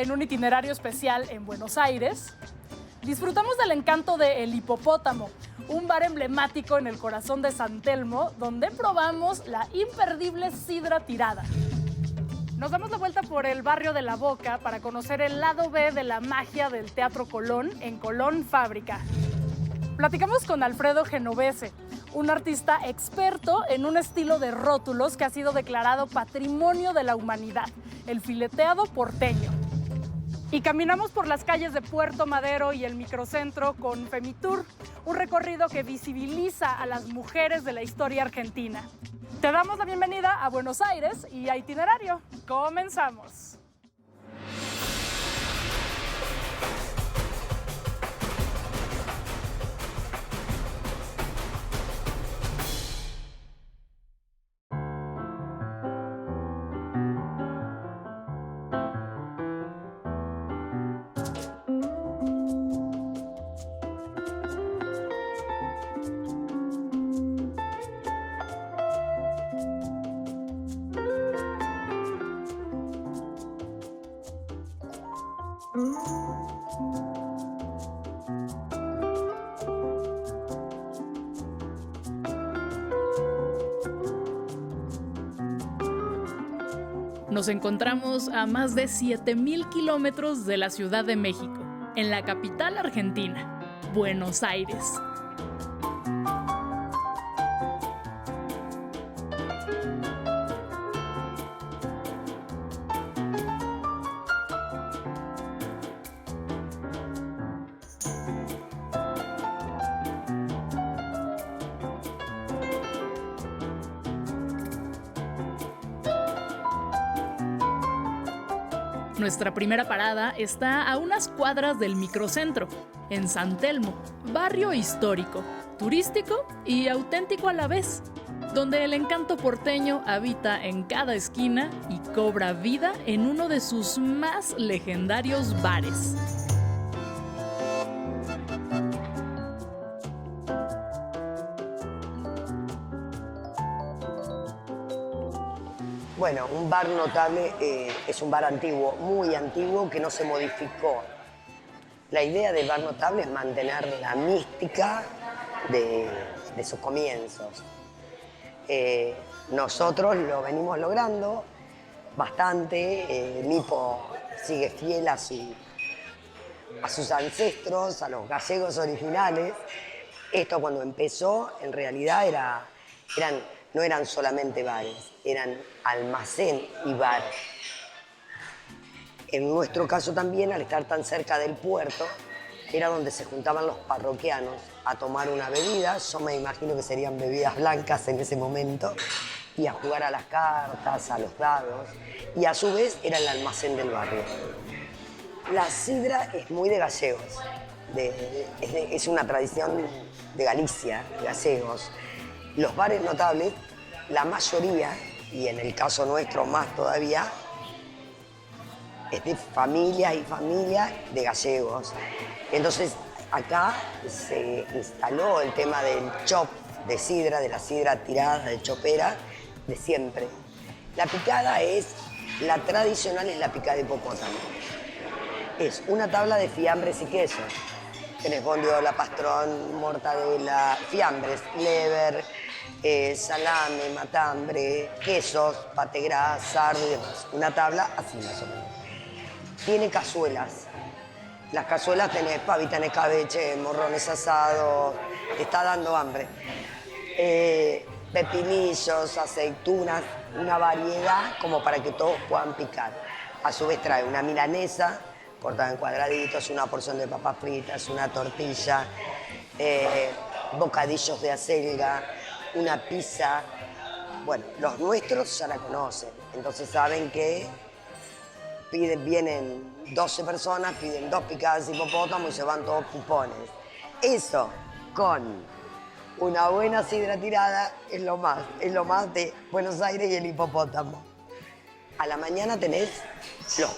en un itinerario especial en Buenos Aires, disfrutamos del encanto de El Hipopótamo, un bar emblemático en el corazón de San Telmo, donde probamos la imperdible sidra tirada. Nos damos la vuelta por el barrio de La Boca para conocer el lado B de la magia del Teatro Colón en Colón Fábrica. Platicamos con Alfredo Genovese, un artista experto en un estilo de rótulos que ha sido declarado Patrimonio de la Humanidad, el fileteado porteño. Y caminamos por las calles de Puerto Madero y el microcentro con Femitour, un recorrido que visibiliza a las mujeres de la historia argentina. Te damos la bienvenida a Buenos Aires y a Itinerario. ¡Comenzamos! Nos encontramos a más de 7,000 kilómetros de la Ciudad de México, en la capital argentina, Buenos Aires. Nuestra primera parada está a unas cuadras del microcentro, en San Telmo, barrio histórico, turístico y auténtico a la vez, donde el encanto porteño habita en cada esquina y cobra vida en uno de sus más legendarios bares. Bueno, un bar notable es un bar antiguo, muy antiguo, que no se modificó. La idea del bar notable es mantener la mística de sus comienzos. Nosotros lo venimos logrando bastante. Lipo sigue fiel a sus ancestros, a los gallegos originales. Esto cuando empezó, en realidad no eran solamente bares, eran almacén y bar. En nuestro caso también, al estar tan cerca del puerto, era donde se juntaban los parroquianos a tomar una bebida, yo me imagino que serían bebidas blancas en ese momento, y a jugar a las cartas, a los dados, y a su vez era el almacén del barrio. La sidra es muy de gallegos, es una tradición de Galicia, de gallegos. Los bares notables, la mayoría, y en el caso nuestro más todavía, es de familias y familias de gallegos. Entonces, acá se instaló el tema del chop de sidra, de la sidra tirada, de chopera, de siempre. La picada la tradicional es la picada de hipopótamo. Es una tabla de fiambres y quesos. Tenés bondiola, pastrón, mortadela, fiambres, lever, salame, matambre, quesos, pate gras, sardo y demás. Una tabla así más o menos. Tiene cazuelas. Las cazuelas tenés pavita en escabeche, morrones asados, te está dando hambre. Pepinillos, aceitunas, una variedad como para que todos puedan picar. A su vez trae una milanesa, cortada en cuadraditos, una porción de papas fritas, una tortilla, bocadillos de acelga, una pizza. Bueno, los nuestros ya la conocen, entonces saben que vienen 12 personas, piden 2 picadas de hipopótamo y se van todos pupones. Eso, con una buena sidra tirada, es lo más de Buenos Aires y el hipopótamo. A la mañana tenés los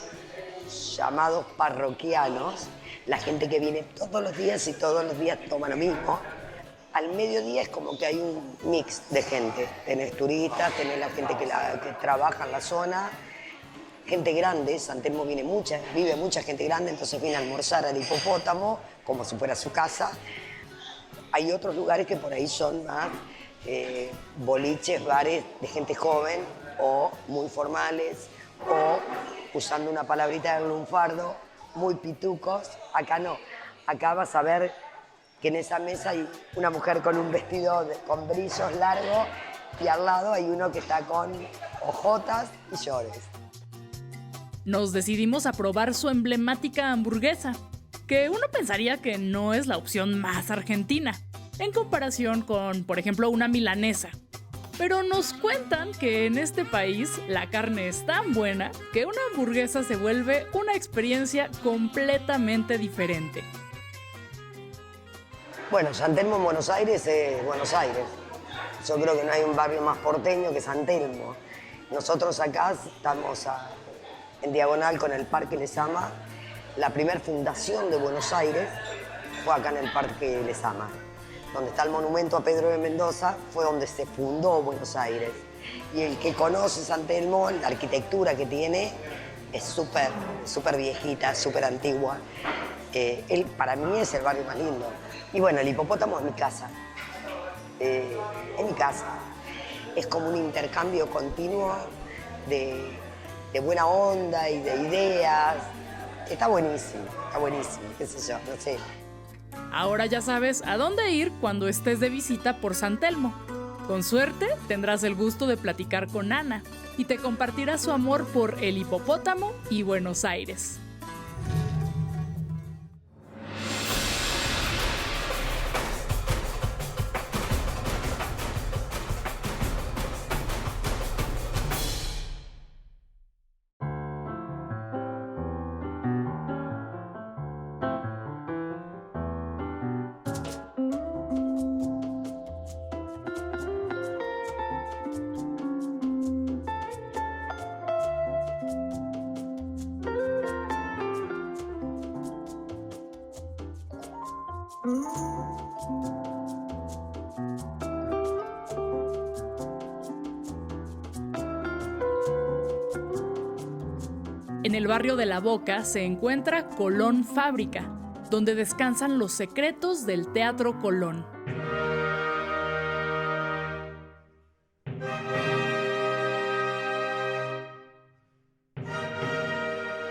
llamados parroquianos, la gente que viene todos los días y todos los días toma lo mismo. Al mediodía es como que hay un mix de gente. Tenés turistas, tenés la gente que trabaja en la zona gente grande. San Telmo vive mucha gente grande, entonces viene a almorzar al Hipopótamo, como si fuera su casa. Hay otros lugares que por ahí son más boliches, bares de gente joven o muy formales o, usando una palabrita del lunfardo, muy pitucos. Acá no, acá vas a ver que en esa mesa hay una mujer con un vestido con brillos largos y al lado hay uno que está con ojotas y llores. Nos decidimos a probar su emblemática hamburguesa, que uno pensaría que no es la opción más argentina, en comparación con, por ejemplo, una milanesa. Pero nos cuentan que en este país la carne es tan buena que una hamburguesa se vuelve una experiencia completamente diferente. Bueno, San Telmo en Buenos Aires es Buenos Aires. Yo creo que no hay un barrio más porteño que San Telmo. Nosotros acá estamos en diagonal con el Parque Lezama. La primera fundación de Buenos Aires fue acá en el Parque Lezama. Donde está el monumento a Pedro de Mendoza, fue donde se fundó Buenos Aires. Y el que conoce San Telmo, la arquitectura que tiene, es súper viejita, súper antigua. Para mí es el barrio más lindo. Y bueno, el Hipopótamo es mi casa. Es mi casa. Es como un intercambio continuo de buena onda y de ideas. Está buenísimo, qué sé yo, no sé. Ahora ya sabes a dónde ir cuando estés de visita por San Telmo. Con suerte tendrás el gusto de platicar con Ana y te compartirá su amor por el Hipopótamo y Buenos Aires. En el barrio de La Boca se encuentra Colón Fábrica, donde descansan los secretos del Teatro Colón.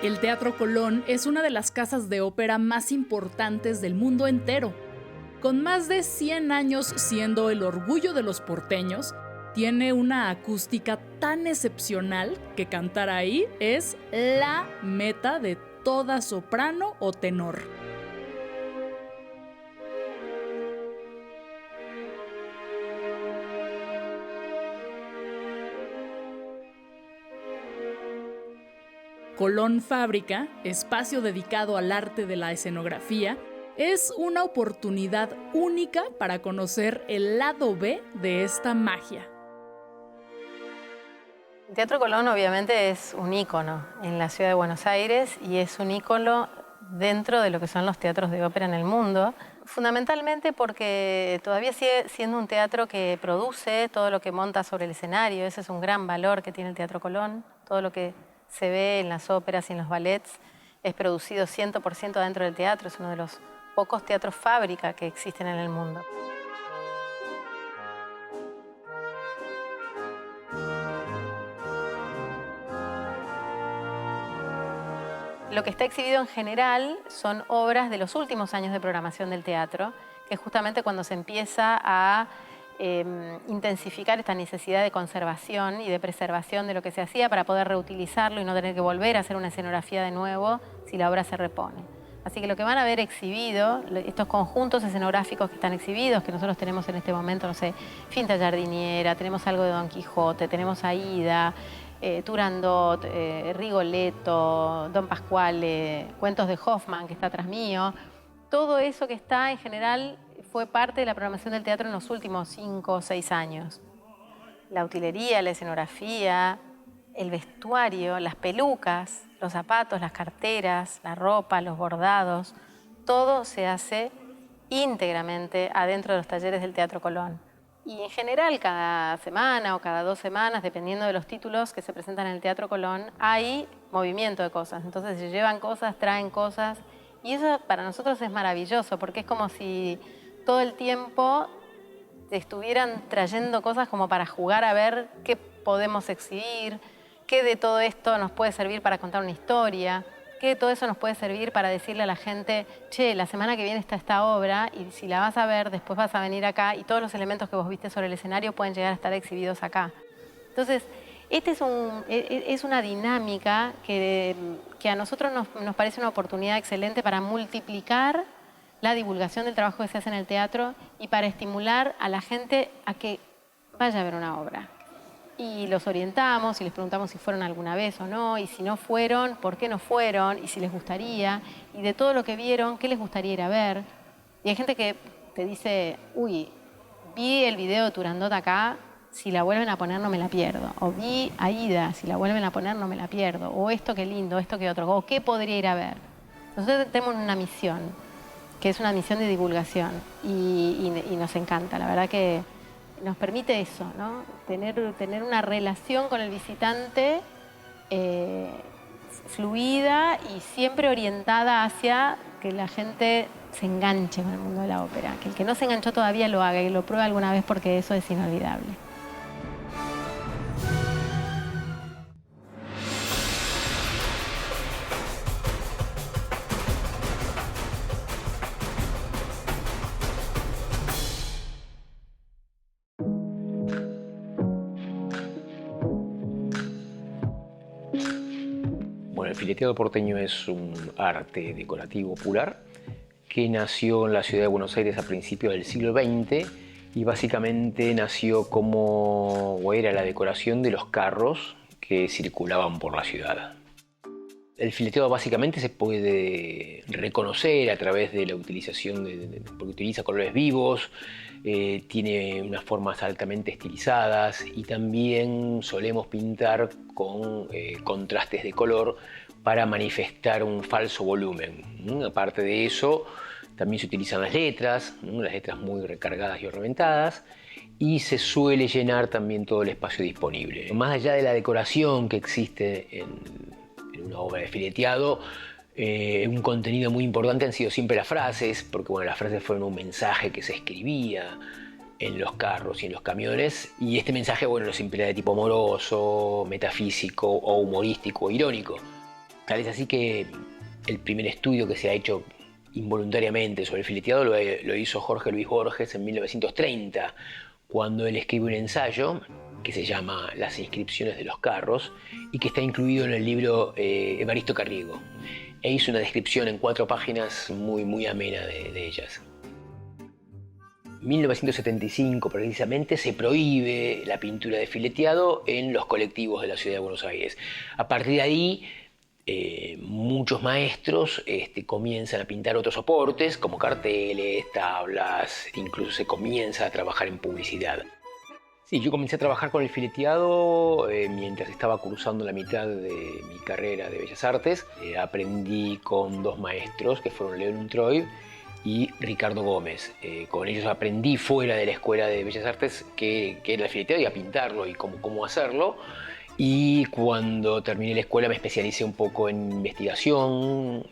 El Teatro Colón es una de las casas de ópera más importantes del mundo entero. Con más de 100 años siendo el orgullo de los porteños, tiene una acústica tan excepcional que cantar ahí es la meta de toda soprano o tenor. Colón Fábrica, espacio dedicado al arte de la escenografía, es una oportunidad única para conocer el lado B de esta magia. El Teatro Colón obviamente es un ícono en la ciudad de Buenos Aires y es un ícono dentro de lo que son los teatros de ópera en el mundo, fundamentalmente porque todavía sigue siendo un teatro que produce todo lo que monta sobre el escenario. Ese es un gran valor que tiene el Teatro Colón. Todo lo que se ve en las óperas y en los ballets es producido 100% dentro del teatro. Es uno de los pocos teatros fábrica que existen en el mundo. Lo que está exhibido en general son obras de los últimos años de programación del teatro, que es justamente cuando se empieza a intensificar esta necesidad de conservación y de preservación de lo que se hacía para poder reutilizarlo y no tener que volver a hacer una escenografía de nuevo si la obra se repone. Así que lo que van a ver exhibido, estos conjuntos escenográficos que están exhibidos, que nosotros tenemos en este momento, no sé, Finta Jardiniera, tenemos algo de Don Quijote, tenemos Aída, Turandot, Rigoletto, Don Pasquale, cuentos de Hoffman, que está atrás mío. Todo eso que está en general fue parte de la programación del teatro en los últimos 5 o 6 años. La utilería, la escenografía, el vestuario, las pelucas, los zapatos, las carteras, la ropa, los bordados, todo se hace íntegramente adentro de los talleres del Teatro Colón. Y en general, cada semana o cada 2 semanas, dependiendo de los títulos que se presentan en el Teatro Colón, hay movimiento de cosas. Entonces se llevan cosas, traen cosas. Y eso para nosotros es maravilloso, porque es como si todo el tiempo te estuvieran trayendo cosas como para jugar a ver qué podemos exhibir, qué de todo esto nos puede servir para contar una historia, qué de todo eso nos puede servir para decirle a la gente, che, la semana que viene está esta obra y si la vas a ver, después vas a venir acá y todos los elementos que vos viste sobre el escenario pueden llegar a estar exhibidos acá. Entonces, es una dinámica que a nosotros nos parece una oportunidad excelente para multiplicar la divulgación del trabajo que se hace en el teatro y para estimular a la gente a que vaya a ver una obra. Y los orientamos y les preguntamos si fueron alguna vez o no, y si no fueron, por qué no fueron, y si les gustaría, y de todo lo que vieron, qué les gustaría ir a ver. Y hay gente que te dice, uy, vi el video de Turandot acá, si la vuelven a poner no me la pierdo. O vi Aida, si la vuelven a poner no me la pierdo. O esto qué lindo, esto qué otro. O qué podría ir a ver. Nosotros tenemos una misión, que es una misión de divulgación, y nos encanta. La verdad que nos permite eso, ¿no? Tener una relación con el visitante fluida y siempre orientada hacia que la gente se enganche con el mundo de la ópera. Que el que no se enganchó todavía lo haga y lo pruebe alguna vez porque eso es inolvidable. El fileteado porteño es un arte decorativo popular que nació en la ciudad de Buenos Aires a principios del siglo XX y básicamente nació como o era la decoración de los carros que circulaban por la ciudad. El fileteado básicamente se puede reconocer a través de la utilización porque utiliza colores vivos, tiene unas formas altamente estilizadas y también solemos pintar con contrastes de color para manifestar un falso volumen. Aparte de eso, también se utilizan las letras muy recargadas y ornamentadas, y se suele llenar también todo el espacio disponible. Más allá de la decoración que existe en una obra de fileteado, un contenido muy importante han sido siempre las frases, porque bueno, las frases fueron un mensaje que se escribía en los carros y en los camiones, y este mensaje bueno, siempre era de tipo amoroso, metafísico o humorístico o irónico. Tal es así que el primer estudio que se ha hecho involuntariamente sobre el fileteado lo hizo Jorge Luis Borges en 1930, cuando él escribe un ensayo que se llama Las inscripciones de los carros y que está incluido en el libro Evaristo Carriego. E hizo una descripción en 4 páginas muy amena de ellas. En 1975 precisamente se prohíbe la pintura de fileteado en los colectivos de la ciudad de Buenos Aires. A partir de ahí muchos maestros comienzan a pintar otros soportes como carteles, tablas, incluso se comienza a trabajar en publicidad. Sí, yo comencé a trabajar con el fileteado mientras estaba cursando la mitad de mi carrera de Bellas Artes. Aprendí con 2 maestros que fueron León Untroy y Ricardo Gómez. Con ellos aprendí fuera de la Escuela de Bellas Artes qué era el fileteado y a pintarlo y cómo hacerlo. Y cuando terminé la escuela me especialicé un poco en investigación.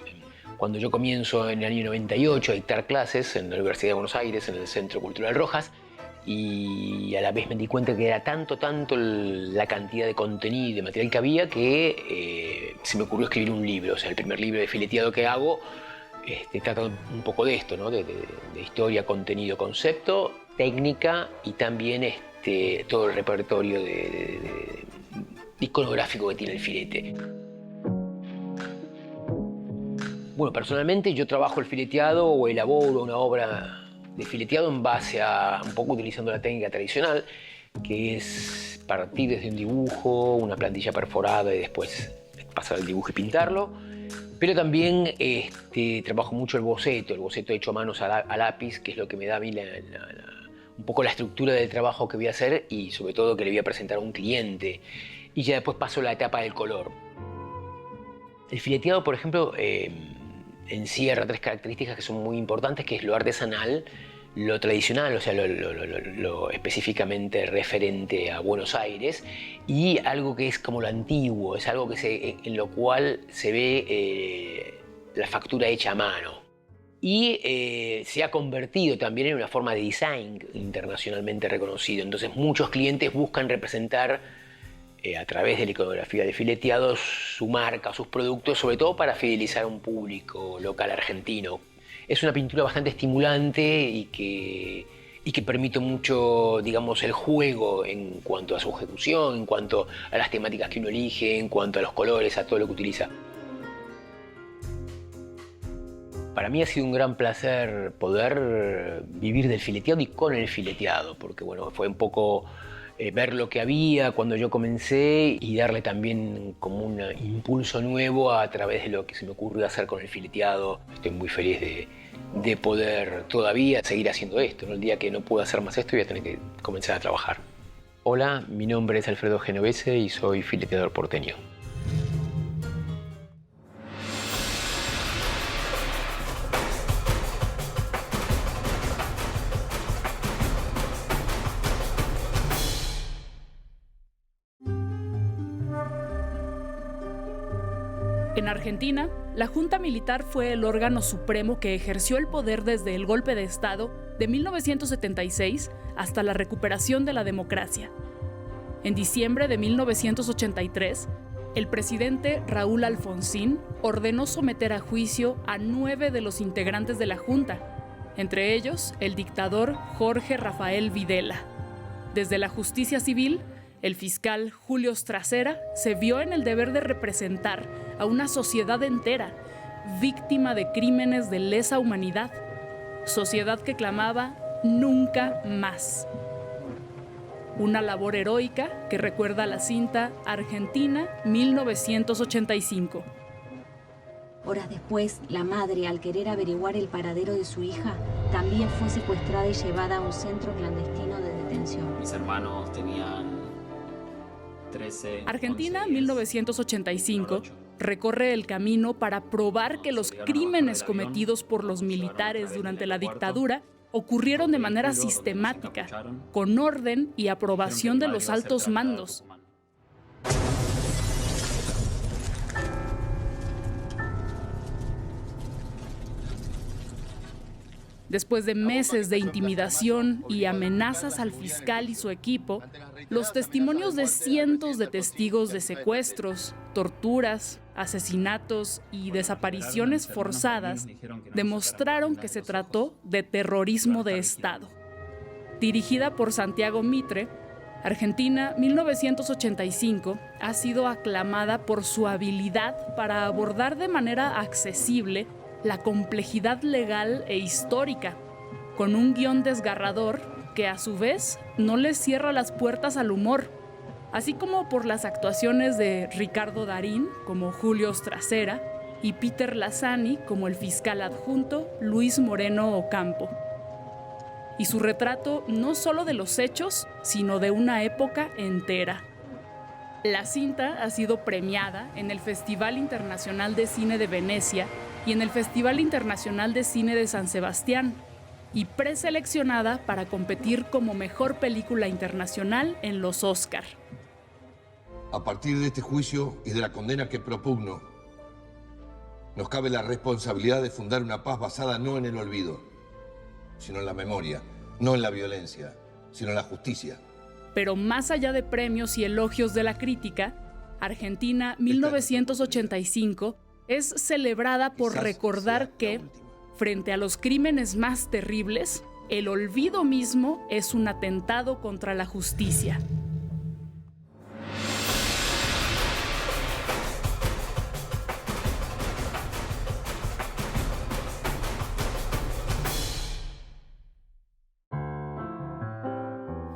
Cuando yo comienzo en el año 98 a dictar clases en la Universidad de Buenos Aires, en el Centro Cultural Rojas, y a la vez me di cuenta que era tanto la cantidad de contenido y de material que había que se me ocurrió escribir un libro. O sea, el primer libro de fileteado que hago trata un poco de esto, ¿no? de historia, contenido, concepto, técnica y también todo el repertorio iconográfico que tiene el filete. Bueno, personalmente yo trabajo el fileteado o elaboro una obra de fileteado en base a un poco utilizando la técnica tradicional, que es partir desde un dibujo, una plantilla perforada y después pasar al dibujo y pintarlo. Pero también trabajo mucho el boceto hecho a manos a lápiz, que es lo que me da a mí un poco la estructura del trabajo que voy a hacer y sobre todo que le voy a presentar a un cliente. Y ya después paso a la etapa del color. El fileteado, por ejemplo, encierra 3 características que son muy importantes, que es lo artesanal, lo tradicional, o sea, lo específicamente referente a Buenos Aires, y algo que es como lo antiguo, es algo en lo cual se ve la factura hecha a mano. Y se ha convertido también en una forma de design internacionalmente reconocido. Entonces muchos clientes buscan representar a través de la iconografía de fileteados su marca, sus productos, sobre todo para fidelizar a un público local argentino. Es una pintura bastante estimulante y que permite mucho, digamos, el juego en cuanto a su ejecución, en cuanto a las temáticas que uno elige, en cuanto a los colores, a todo lo que utiliza. Para mí ha sido un gran placer poder vivir del fileteado y con el fileteado, porque bueno, fue un poco ver lo que había cuando yo comencé y darle también como un impulso nuevo a través de lo que se me ocurrió hacer con el fileteado. Estoy muy feliz de poder todavía seguir haciendo esto, ¿no? El día que no pueda hacer más esto voy a tener que comenzar a trabajar. Hola, mi nombre es Alfredo Genovese y soy fileteador porteño. En Argentina, la Junta Militar fue el órgano supremo que ejerció el poder desde el golpe de Estado de 1976 hasta la recuperación de la democracia. En diciembre de 1983, el presidente Raúl Alfonsín ordenó someter a juicio a 9 de los integrantes de la Junta, entre ellos el dictador Jorge Rafael Videla. Desde la justicia civil, el fiscal Julio Stracera se vio en el deber de representar a una sociedad entera, víctima de crímenes de lesa humanidad, sociedad que clamaba nunca más. Una labor heroica que recuerda la cinta Argentina 1985. Horas después, la madre, al querer averiguar el paradero de su hija, también fue secuestrada y llevada a un centro clandestino de detención. Mis hermanos tenían 13, Argentina 11, 10, 1985 8. recorre el camino para probar que los crímenes cometidos por los militares durante la dictadura ocurrieron de manera sistemática, con orden y aprobación de los altos mandos. Después de meses de intimidación y amenazas al fiscal y su equipo, los testimonios de cientos de testigos de secuestros, torturas, asesinatos y desapariciones forzadas demostraron que se trató de terrorismo de Estado. Dirigida por Santiago Mitre, Argentina 1985 ha sido aclamada por su habilidad para abordar de manera accesible la complejidad legal e histórica, con un guión desgarrador que a su vez no le cierra las puertas al humor, así como por las actuaciones de Ricardo Darín como Julio Stracera y Peter Lazzani como el fiscal adjunto Luis Moreno Ocampo. Y su retrato no solo de los hechos, sino de una época entera. La cinta ha sido premiada en el Festival Internacional de Cine de Venecia y en el Festival Internacional de Cine de San Sebastián, y preseleccionada para competir como mejor película internacional en los Oscar. A partir de este juicio y de la condena que propugno, nos cabe la responsabilidad de fundar una paz basada no en el olvido, sino en la memoria, no en la violencia, sino en la justicia. Pero más allá de premios y elogios de la crítica, Argentina 1985 es celebrada por recordar que, frente a los crímenes más terribles, el olvido mismo es un atentado contra la justicia.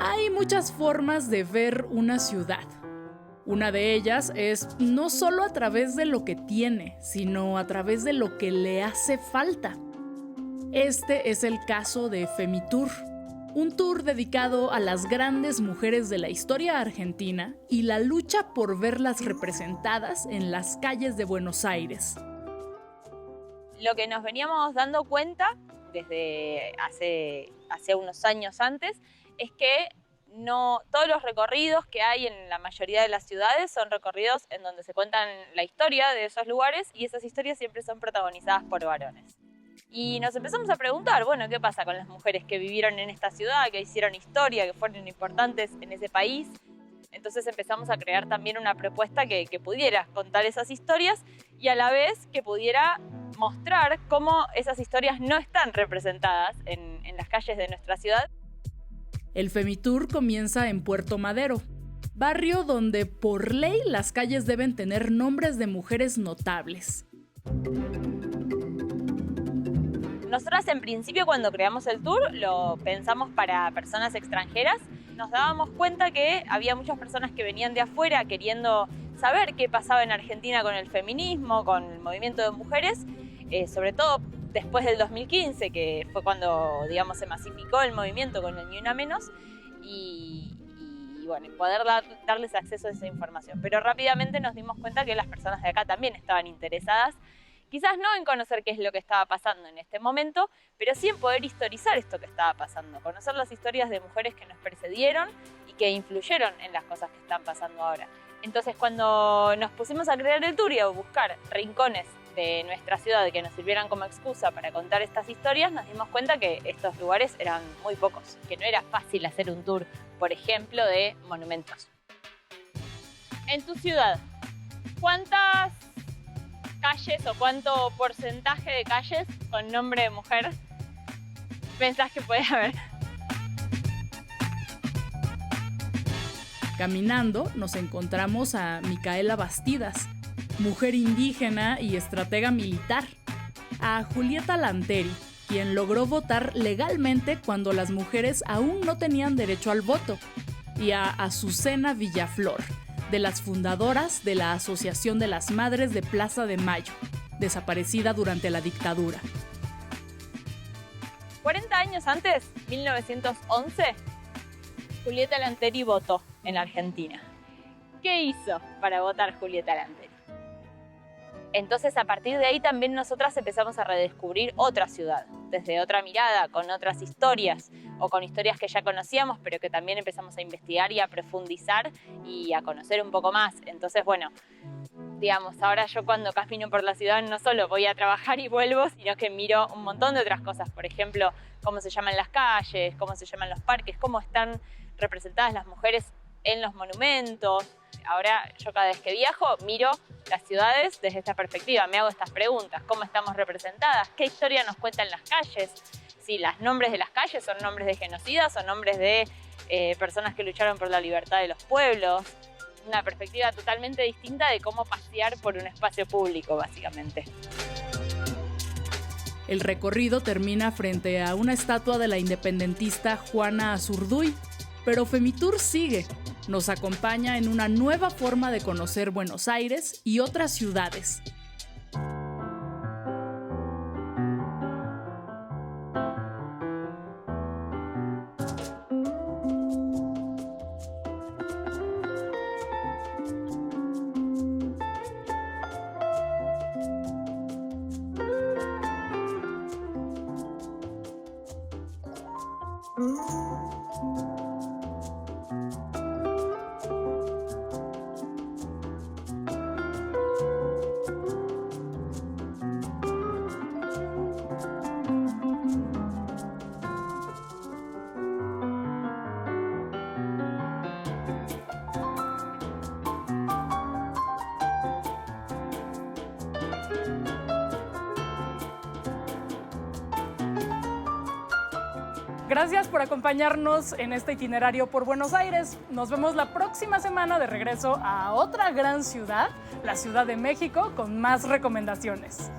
Hay muchas formas de ver una ciudad. Una de ellas es no solo a través de lo que tiene, sino a través de lo que le hace falta. Este es el caso de Femitour, un tour dedicado a las grandes mujeres de la historia argentina y la lucha por verlas representadas en las calles de Buenos Aires. Lo que nos veníamos dando cuenta desde hace unos años antes, es que no todos los recorridos que hay en la mayoría de las ciudades son recorridos en donde se cuentan la historia de esos lugares y esas historias siempre son protagonizadas por varones. Y nos empezamos a preguntar, bueno, ¿qué pasa con las mujeres que vivieron en esta ciudad, que hicieron historia, que fueron importantes en ese país? Entonces empezamos a crear también una propuesta que pudiera contar esas historias y a la vez que pudiera mostrar cómo esas historias no están representadas en las calles de nuestra ciudad. El Femitour comienza en Puerto Madero, barrio donde por ley las calles deben tener nombres de mujeres notables. Nosotras en principio cuando creamos el tour lo pensamos para personas extranjeras. Nos dábamos cuenta que había muchas personas que venían de afuera queriendo saber qué pasaba en Argentina con el feminismo, con el movimiento de mujeres, sobre todo después del 2015, que fue cuando, digamos, se masificó el movimiento con el Ni Una Menos, y bueno, poder darles acceso a esa información. Pero rápidamente nos dimos cuenta que las personas de acá también estaban interesadas, quizás no en conocer qué es lo que estaba pasando en este momento, pero sí en poder historizar esto que estaba pasando, conocer las historias de mujeres que nos precedieron y que influyeron en las cosas que están pasando ahora. Entonces, cuando nos pusimos a crear el tour y a buscar rincones de nuestra ciudad que nos sirvieran como excusa para contar estas historias, nos dimos cuenta que estos lugares eran muy pocos, que no era fácil hacer un tour, por ejemplo, de monumentos. En tu ciudad, ¿cuántas calles o cuánto porcentaje de calles con nombre de mujer pensás que puede haber? Caminando nos encontramos a Micaela Bastidas, mujer indígena y estratega militar, a Julieta Lanteri, quien logró votar legalmente cuando las mujeres aún no tenían derecho al voto, y a Azucena Villaflor, de las fundadoras de la Asociación de las Madres de Plaza de Mayo, desaparecida durante la dictadura. 40 años antes, 1911, Julieta Lanteri votó en Argentina. ¿Qué hizo para votar Julieta Lanteri? Entonces, a partir de ahí también nosotras empezamos a redescubrir otra ciudad, desde otra mirada, con otras historias, o con historias que ya conocíamos, pero que también empezamos a investigar y a profundizar y a conocer un poco más. Entonces, bueno, digamos, ahora yo cuando camino por la ciudad no solo voy a trabajar y vuelvo, sino que miro un montón de otras cosas. Por ejemplo, cómo se llaman las calles, cómo se llaman los parques, cómo están representadas las mujeres en los monumentos. Ahora yo cada vez que viajo miro las ciudades desde esta perspectiva, me hago estas preguntas, ¿cómo estamos representadas? ¿Qué historia nos cuentan las calles? Si los nombres de las calles son nombres de genocidas, son nombres de personas que lucharon por la libertad de los pueblos. Una perspectiva totalmente distinta de cómo pasear por un espacio público, básicamente. El recorrido termina frente a una estatua de la independentista Juana Azurduy, pero Femitour sigue. Nos acompaña en una nueva forma de conocer Buenos Aires y otras ciudades. Gracias por acompañarnos en este itinerario por Buenos Aires. Nos vemos la próxima semana de regreso a otra gran ciudad, la Ciudad de México, con más recomendaciones.